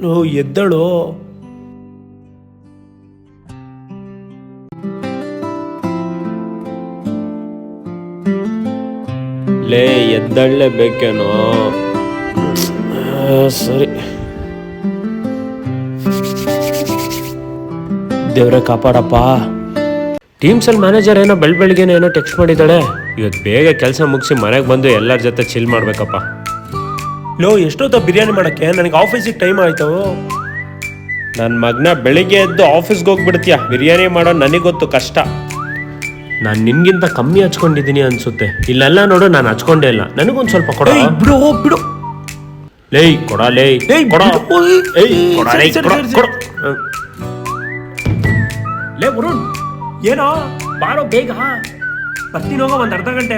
Low ಎದ್ದಳು. ಲೇ ಎದ್ದಳ್ಳೇಬೇಕೇನೋ. ಸರಿ, ದೇವ್ರೆ ಕಾಪಾಡಪ್ಪ. ಟೀಮ್ಸಲ್ಲಿ ಮ್ಯಾನೇಜರ್ ಏನೋ ಬೆಳಗ್ಗೆನೇ ಏನೋ ಟೆಕ್ಸ್ಟ್ ಮಾಡಿದ್ದಾಳೆ. ಇವತ್ತು ಬೇಗ ಕೆಲಸ ಮುಗಿಸಿ ಮನೆಗೆ ಬಂದು ಎಲ್ಲರ ಜೊತೆ ಚಿಲ್ ಮಾಡ್ಬೇಕಪ್ಪ. ಲೋ ಎಷ್ಟೊತ್ತ ಬಿರಿಯಾನಿ ಮಾಡೋಕ್ಕೆ? ನನಗೆ ಆಫೀಸಿಗೆ ಟೈಮ್ ಆಯ್ತು. ನನ್ನ ಮಗನ ಬೆಳಿಗ್ಗೆ ಎದ್ದು ಆಫೀಸ್ಗೆ ಹೋಗ್ಬಿಡ್ತೀಯ, ಬಿರಿಯಾನಿ ಮಾಡೋ ನನಗೆ ಗೊತ್ತು ಕಷ್ಟ. ನಾನು ನಿನ್ಗಿಂತ ಕಮ್ಮಿ ಹಚ್ಕೊಂಡಿದ್ದೀನಿ ಅನ್ಸುತ್ತೆ. ಇಲ್ಲೆಲ್ಲ ನೋಡು, ನಾನು ಹಚ್ಕೊಂಡೇ ಇಲ್ಲ. ನನಗೊಂದು ಸ್ವಲ್ಪ ಕೊಡ. ಬಿಡು ಬಿಡು. ಲೇ ಕೊಡ, ಲೇ ಕೊಡ, ಲೇ ವರುಣ್, ಏನೋ ಬಾರೋ ಬೇಗ ಬರ್ತೀನಿ, ಹೋಗೋ ಒಂದು ಅರ್ಧ ಗಂಟೆ.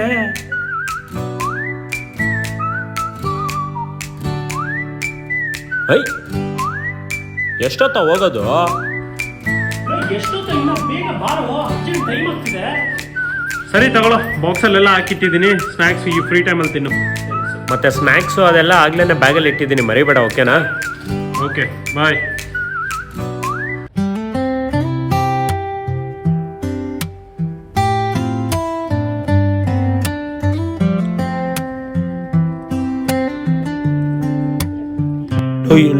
ಎಷ್ಟೊತ್ತ ಹೋಗೋದು? ಸರಿ ತಗೊಳ್ಳೋ, ಬಾಕ್ಸಲ್ಲೆಲ್ಲ ಹಾಕಿಟ್ಟಿದ್ದೀನಿ. ಸ್ನ್ಯಾಕ್ಸ್ ಈ ಫ್ರೀ ಟೈಮಲ್ಲಿ ತಿನ್ನು. ಮತ್ತೆ ಸ್ನ್ಯಾಕ್ಸು ಅದೆಲ್ಲ ಆಗ್ಲೇ ಬ್ಯಾಗಲ್ಲಿ ಇಟ್ಟಿದ್ದೀನಿ, ಮರಿಬೇಡ. ಓಕೆನಾ? ಓಕೆ, ಬಾಯ್.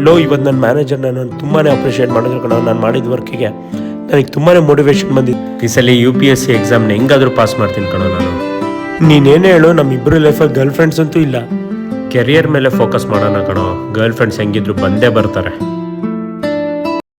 ಲೋ ಇವತ್ತು ನನ್ನ ಮ್ಯಾನೇಜರ್ನ ನಾನು ತುಂಬಾ ಅಪ್ರಿಷಿಯೇಟ್ ಮಾಡಿದ್ರು ಕಣ. ನಾನು ಮಾಡಿದ ವರ್ಕಿಗೆ ನನಗೆ ತುಂಬಾ ಮೋಟಿವೇಶನ್ ಬಂದಿತ್ತು. ಈ ಸಲ UPSC ಎಕ್ಸಾಮ್ನ ಹೆಂಗಾದ್ರೂ ಪಾಸ್ ಮಾಡ್ತೀನಿ ಕಣೋ ನಾನು. ನೀನೇನೇ ಹೇಳು, ನಮ್ಮಿಬ್ಬರು ಲೈಫಲ್ಲಿ ಗರ್ಲ್ ಫ್ರೆಂಡ್ಸ್ ಅಂತೂ ಇಲ್ಲ. ಕೆರಿಯರ್ ಮೇಲೆ ಫೋಕಸ್ ಮಾಡೋಣ ಕಣೋ. ಗರ್ಲ್ ಫ್ರೆಂಡ್ಸ್ ಹೆಂಗಿದ್ರು ಬಂದೇ ಬರ್ತಾರೆ.